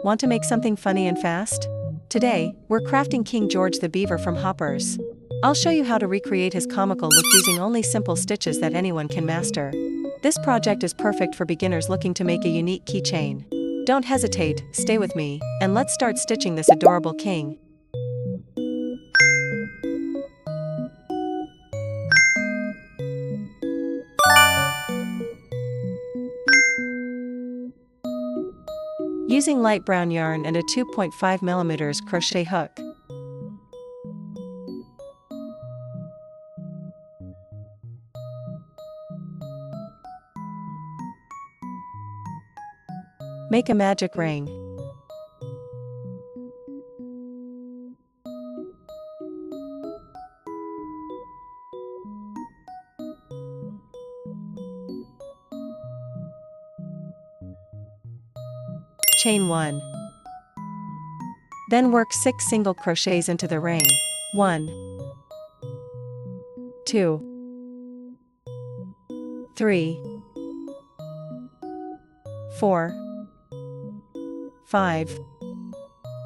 Want to make something funny and fast? Today, we're crafting King George the Beaver from hoppers. I'll show you how to recreate his comical look using only simple stitches that anyone can master. This project is perfect for beginners looking to make a unique keychain. Don't hesitate, stay with me, and let's start stitching this adorable king. Using light brown yarn and a 2.5mm crochet hook. Make a magic ring. Chain 1. Then work 6 single crochets into the ring. 1, 2, 3, 4, 5,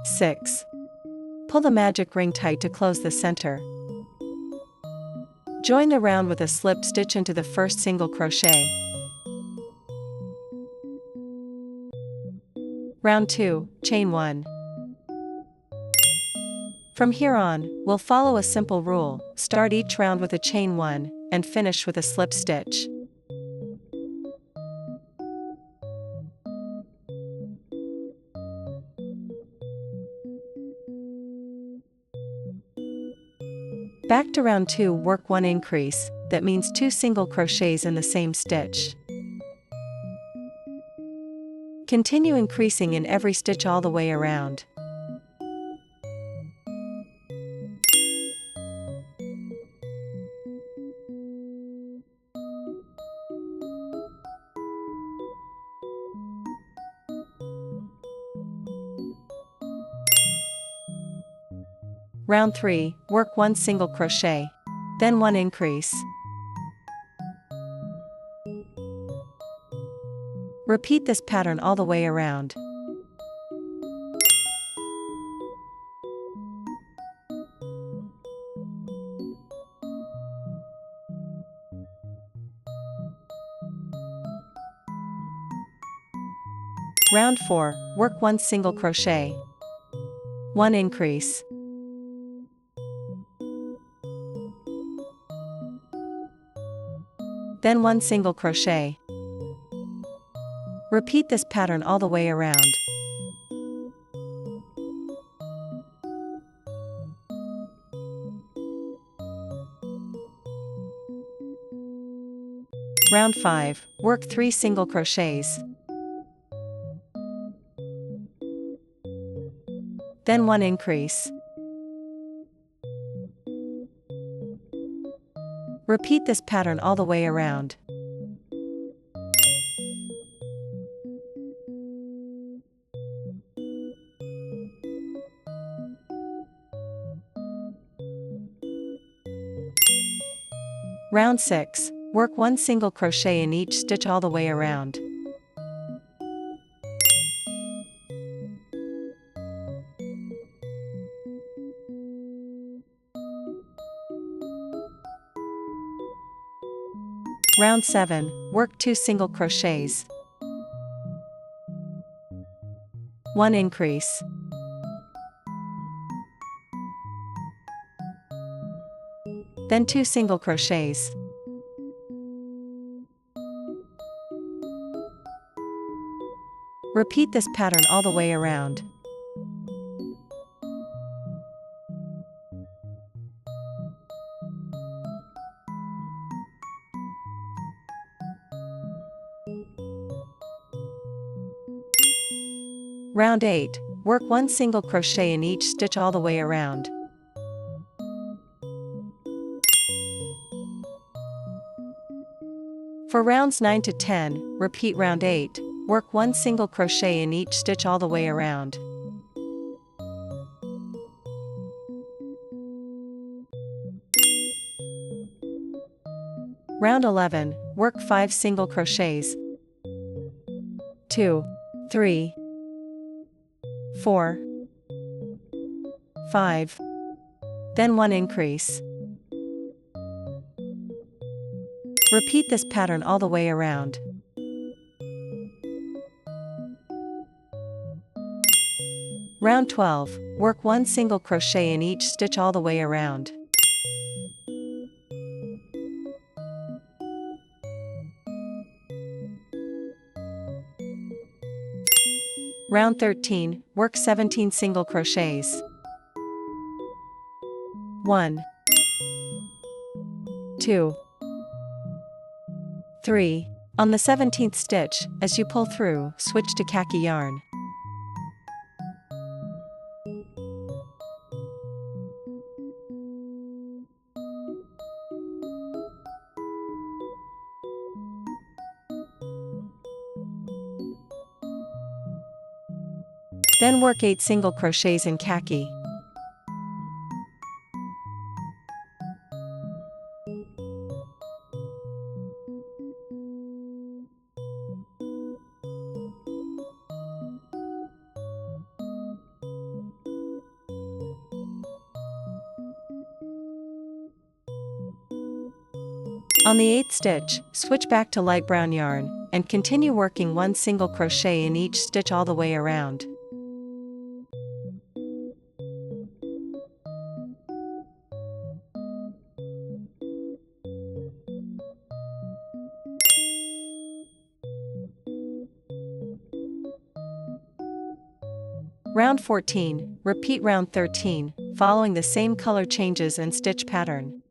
6. Pull the magic ring tight to close the center. Join the round with a slip stitch into the first single crochet. Round 2, chain 1. From here on, we'll follow a simple rule: start each round with a chain 1, and finish with a slip stitch. Back to round 2, work 1 increase, that means 2 single crochets in the same stitch. Continue increasing in every stitch all the way around. Round 3, work 1 single crochet, then 1 increase. Repeat this pattern all the way around. Round 4, work 1 single crochet, 1 increase. Then 1 single crochet. Repeat this pattern all the way around. Round 5, work 3 single crochets. Then 1 increase. Repeat this pattern all the way around. Round 6, work 1 single crochet in each stitch all the way around. Round 7, work 2 single crochets, 1 increase. Then 2 single crochets. Repeat this pattern all the way around. Round 8, work 1 single crochet in each stitch all the way around. For rounds 9 to 10, repeat round 8, work 1 single crochet in each stitch all the way around. Round 11, work 5 single crochets, 2, 3, 4, 5, then 1 increase. Repeat this pattern all the way around. Round 12, work 1 single crochet in each stitch all the way around. Round 13, work 17 single crochets. 1, 2, 3. On the 17th stitch, as you pull through, switch to khaki yarn. Then work 8 single crochets in khaki. On the 8th stitch, switch back to light brown yarn, and continue working 1 single crochet in each stitch all the way around. Round 14, repeat round 13, following the same color changes and stitch pattern.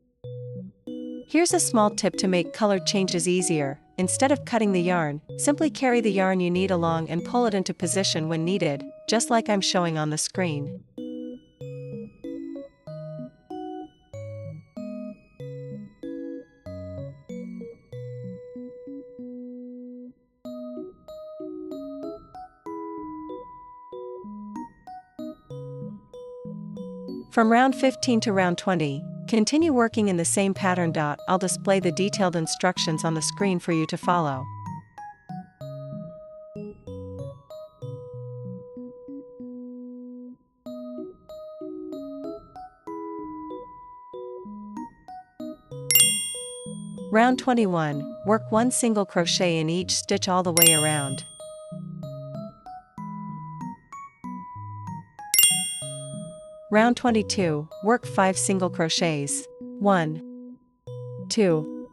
Here's a small tip to make color changes easier. Instead of cutting the yarn, simply carry the yarn you need along and pull it into position when needed, just like I'm showing on the screen. From round 15 to round 20, continue working in the same pattern. I'll display the detailed instructions on the screen for you to follow. Round 21, work 1 single crochet in each stitch all the way around. Round 22, work 5 single crochets. 1, 2,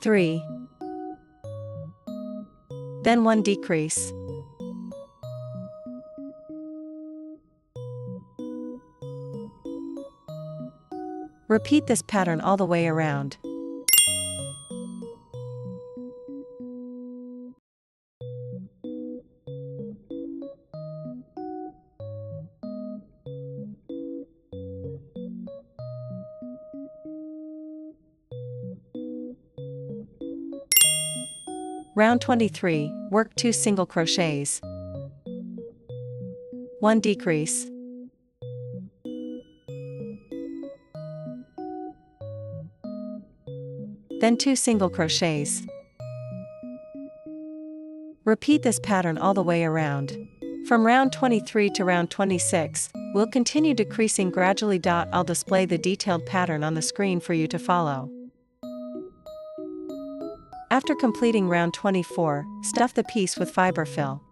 3, then 1 decrease. Repeat this pattern all the way around. Round 23, work 2 single crochets. 1 decrease. Then 2 single crochets. Repeat this pattern all the way around. From round 23 to round 26, we'll continue decreasing gradually. I'll display the detailed pattern on the screen for you to follow. After completing round 24, stuff the piece with fiber fill.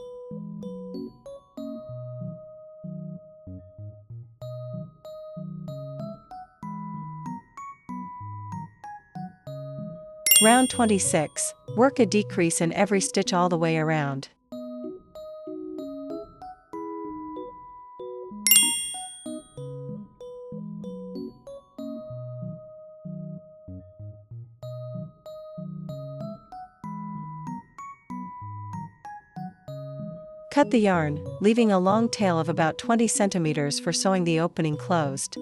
Round 26, work a decrease in every stitch all the way around. Cut the yarn, leaving a long tail of about 20 centimeters for sewing the opening closed.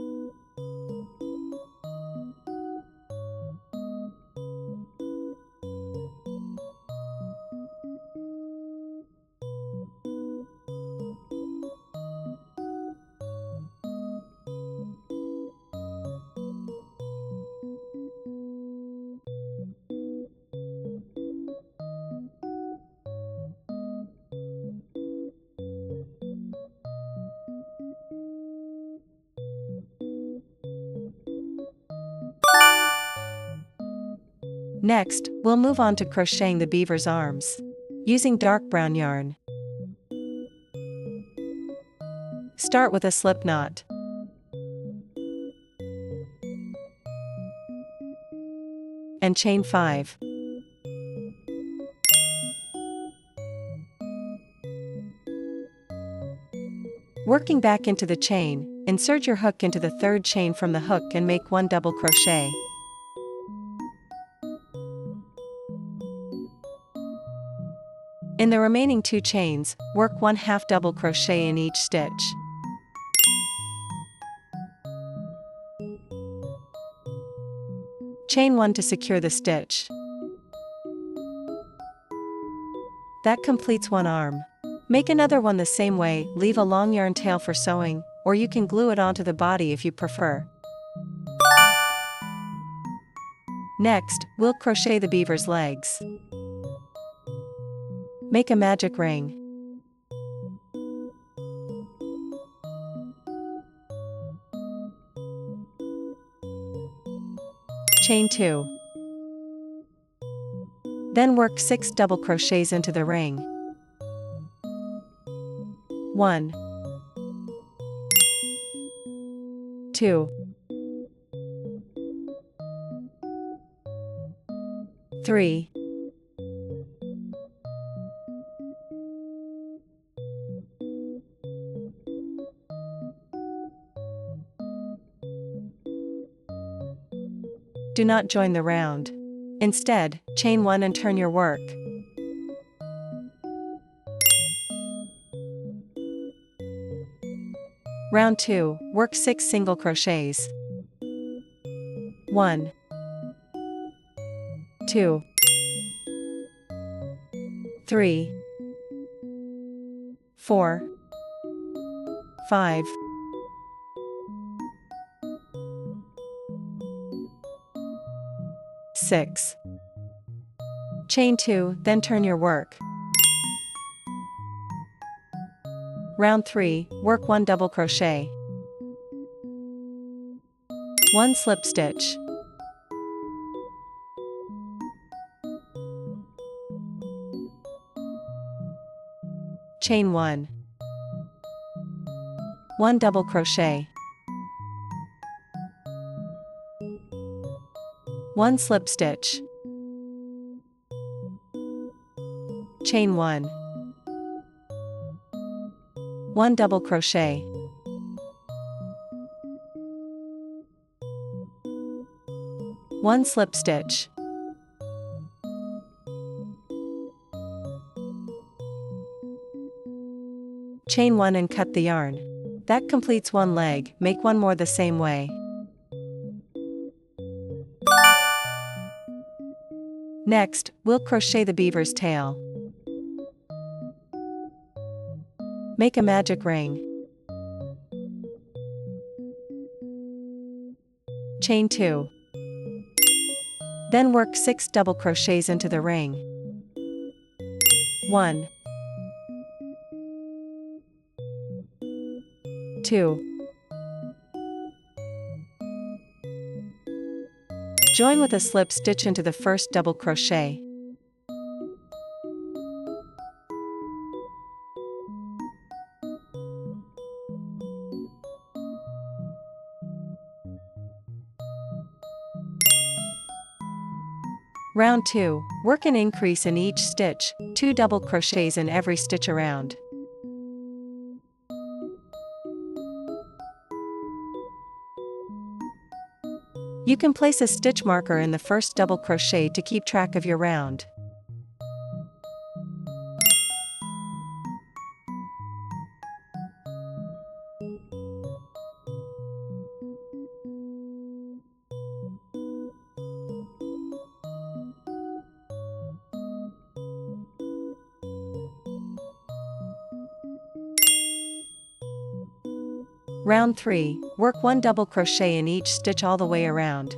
Next, we'll move on to crocheting the beaver's arms. Using dark brown yarn. Start with a slip knot. And chain 5. Working back into the chain, insert your hook into the third chain from the hook and make 1 double crochet. In the remaining 2 chains, work 1/2 double crochet in each stitch. Chain 1 to secure the stitch. That completes one arm. Make another one the same way, leave a long yarn tail for sewing, or you can glue it onto the body if you prefer. Next, we'll crochet the beaver's legs. Make a magic ring. Chain 2. Then work 6 double crochets into the ring. 1, 2, 3, 4. Do not join the round. Instead, chain 1 and turn your work. Round 2, work 6 single crochets. 1, 2, 3, 4, 5, 6. Chain 2, then turn your work. Round 3, work 1 double crochet. 1 slip stitch. Chain 1. 1 double crochet. 1 slip stitch. Chain 1. 1 double crochet. 1 slip stitch. Chain 1 and cut the yarn. That completes one leg, make one more the same way. Next, we'll crochet the beaver's tail. Make a magic ring. Chain 2. Then work 6 double crochets into the ring. 1, 2. Join with a slip stitch into the first double crochet. Round 2, work an increase in each stitch, 2 double crochets in every stitch around. You can place a stitch marker in the first double crochet to keep track of your round. Round 3, work 1 double crochet in each stitch all the way around.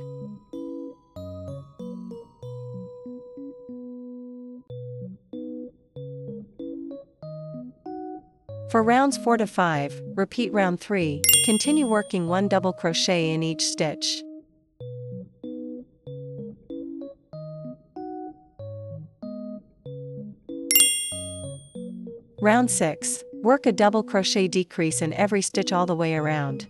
For rounds 4 to 5, repeat round 3, continue working 1 double crochet in each stitch. Round 6. Work a double crochet decrease in every stitch all the way around.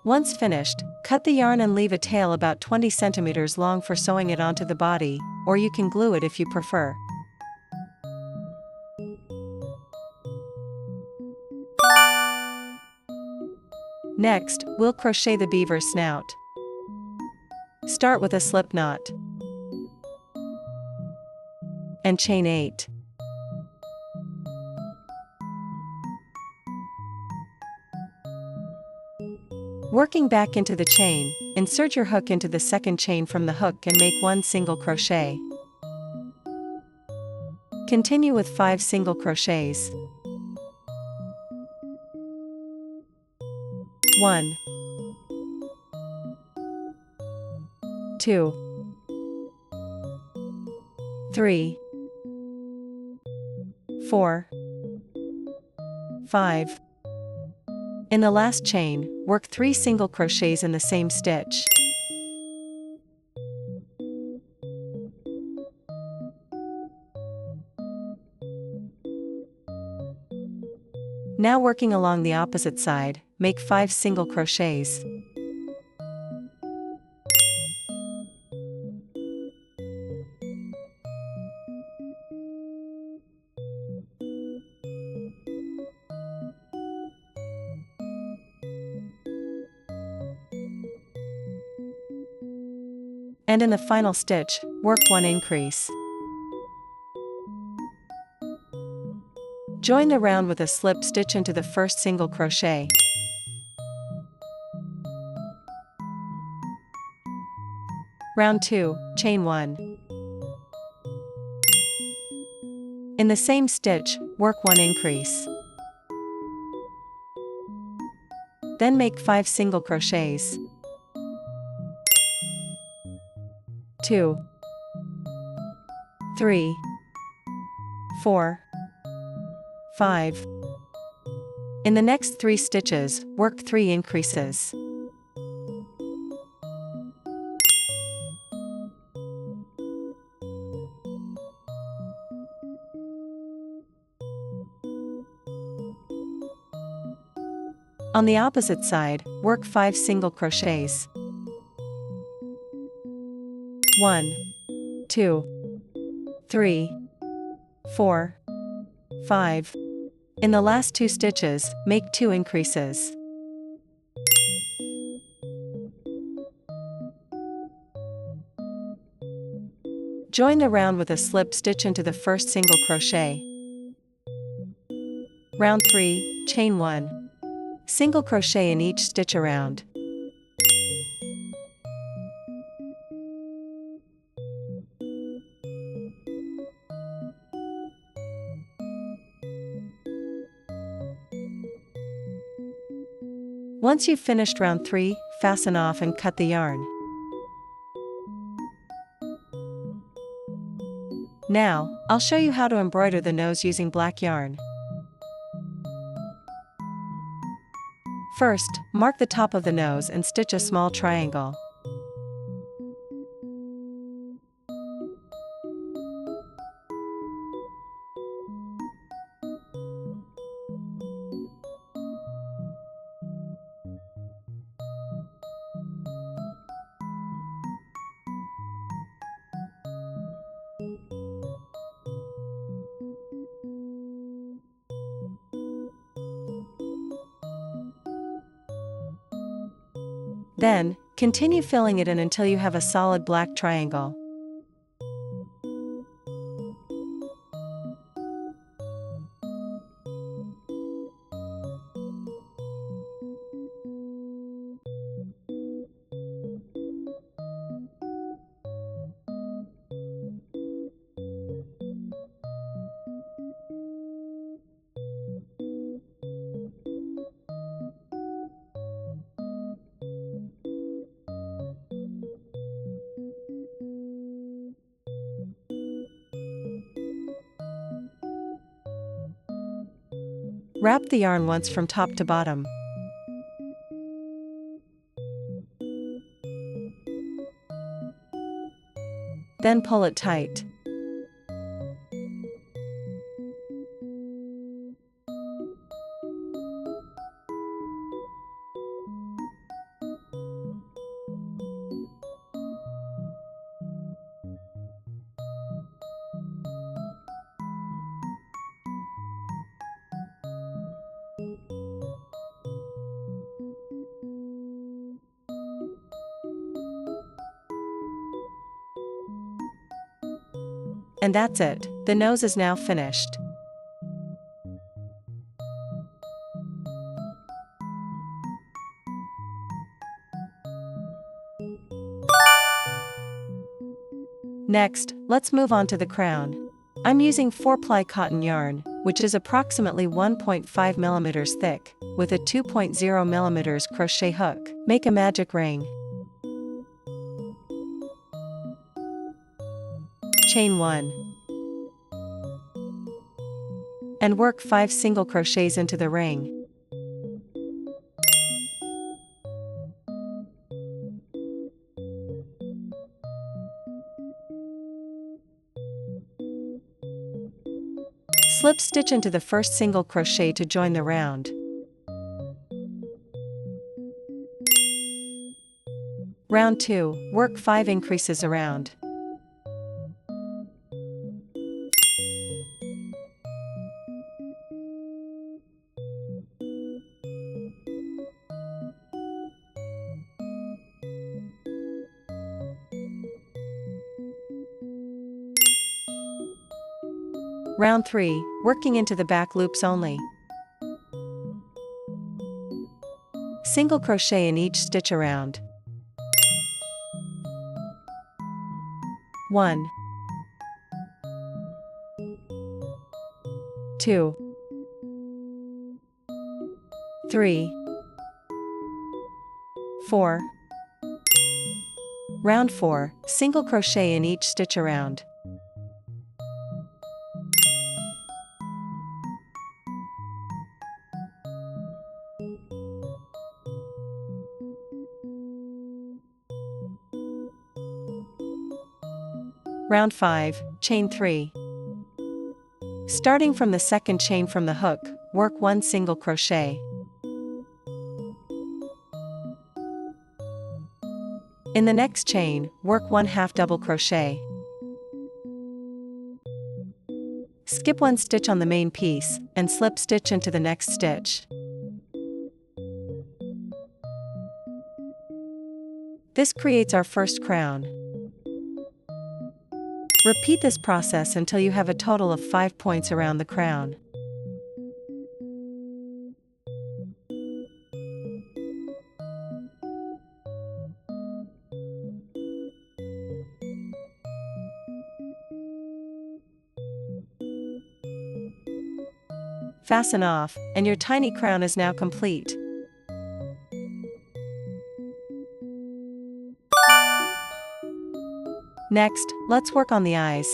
Once finished, cut the yarn and leave a tail about 20 centimeters long for sewing it onto the body, or you can glue it if you prefer. Next, we'll crochet the beaver snout. Start with a slip knot and chain 8. Working back into the chain, insert your hook into the second chain from the hook and make 1 single crochet. Continue with 5 single crochets. 1, 2, 3, 4, 5. In the last chain, work 3 single crochets in the same stitch. Now working along the opposite side, make 5 single crochets. And in the final stitch, work 1 increase. Join the round with a slip stitch into the first single crochet. Round 2, chain 1. In the same stitch, work 1 increase. Then make 5 single crochets. 2, 3, 4, 5. In the next 3 stitches, work 3 increases. On the opposite side, work 5 single crochets. 1, 2, 3, 4, 5. In the last 2 stitches, make 2 increases. Join the round with a slip stitch into the first single crochet. Round 3, chain 1. Single crochet in each stitch around. Once you've finished round 3, fasten off and cut the yarn. Now, I'll show you how to embroider the nose using black yarn. First, mark the top of the nose and stitch a small triangle. Then, continue filling it in until you have a solid black triangle. Wrap the yarn once from top to bottom. Then pull it tight. And that's it, the nose is now finished. Next, let's move on to the crown. I'm using 4-ply cotton yarn, which is approximately 1.5 mm thick, with a 2.0 mm crochet hook. Make a magic ring. Chain 1. And work 5 single crochets into the ring. Slip stitch into the first single crochet to join the round. Round 2, work 5 increases around. Round 3, working into the back loops only. Single crochet in each stitch around. 1, 2, 3, 4. Round 4, single crochet in each stitch around. Round 5, chain 3. Starting from the second chain from the hook, work 1 single crochet. In the next chain, work 1/2 double crochet. Skip 1 stitch on the main piece, and slip stitch into the next stitch. This creates our first crown. Repeat this process until you have a total of 5 points around the crown. Fasten off, and your tiny crown is now complete. Next, let's work on the eyes.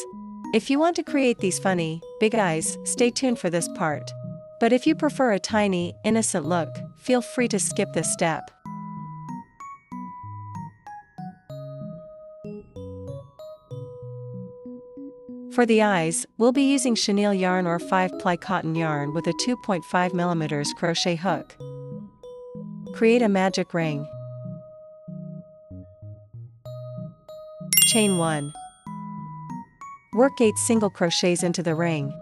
If you want to create these funny, big eyes, stay tuned for this part. But if you prefer a tiny, innocent look, feel free to skip this step. For the eyes, we'll be using chenille yarn or 5-ply cotton yarn with a 2.5 mm crochet hook. Create a magic ring. Chain 1. Work 8 single crochets into the ring.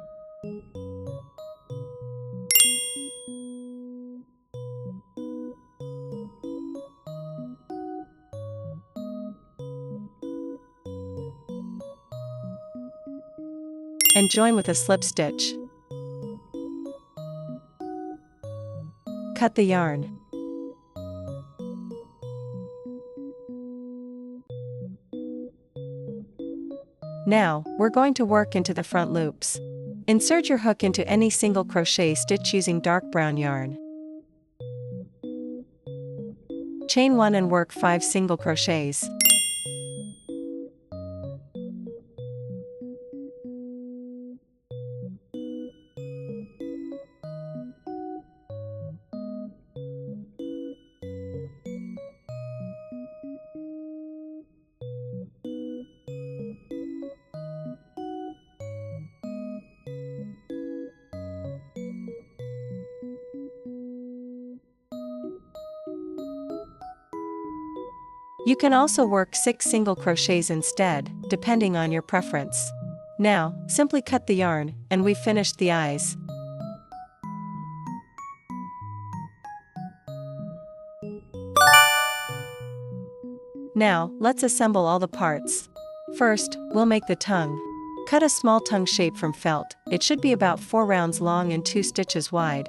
And join with a slip stitch. Cut the yarn. Now, we're going to work into the front loops. Insert your hook into any single crochet stitch using dark brown yarn. Chain 1 and work 5 single crochets. You can also work 6 single crochets instead, depending on your preference. Now, simply cut the yarn, and we've finished the eyes. Now, let's assemble all the parts. First, we'll make the tongue. Cut a small tongue shape from felt. It should be about 4 rounds long and 2 stitches wide.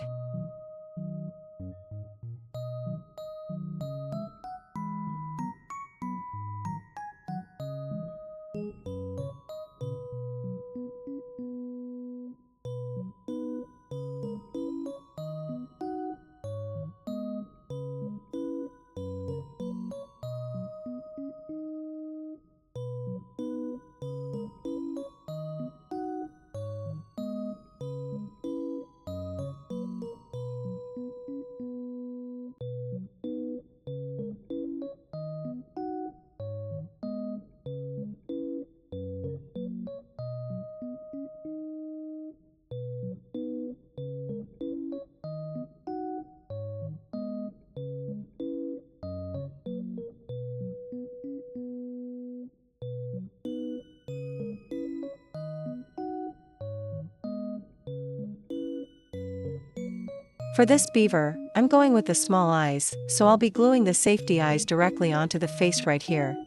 For this beaver, I'm going with the small eyes, so I'll be gluing the safety eyes directly onto the face right here.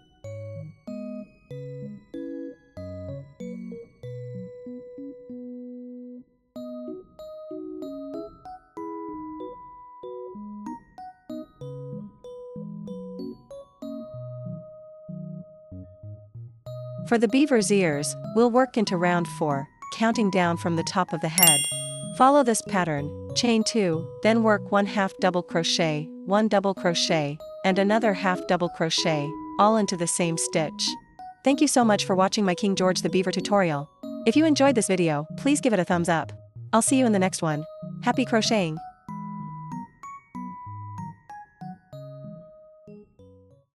For the beaver's ears, we'll work into round 4, counting down from the top of the head. Follow this pattern, chain 2, then work 1/2 double crochet, 1 double crochet, and another 1/2 double crochet, all into the same stitch. Thank you so much for watching my King George the Beaver tutorial. If you enjoyed this video, please give it a thumbs up. I'll see you in the next one. Happy crocheting!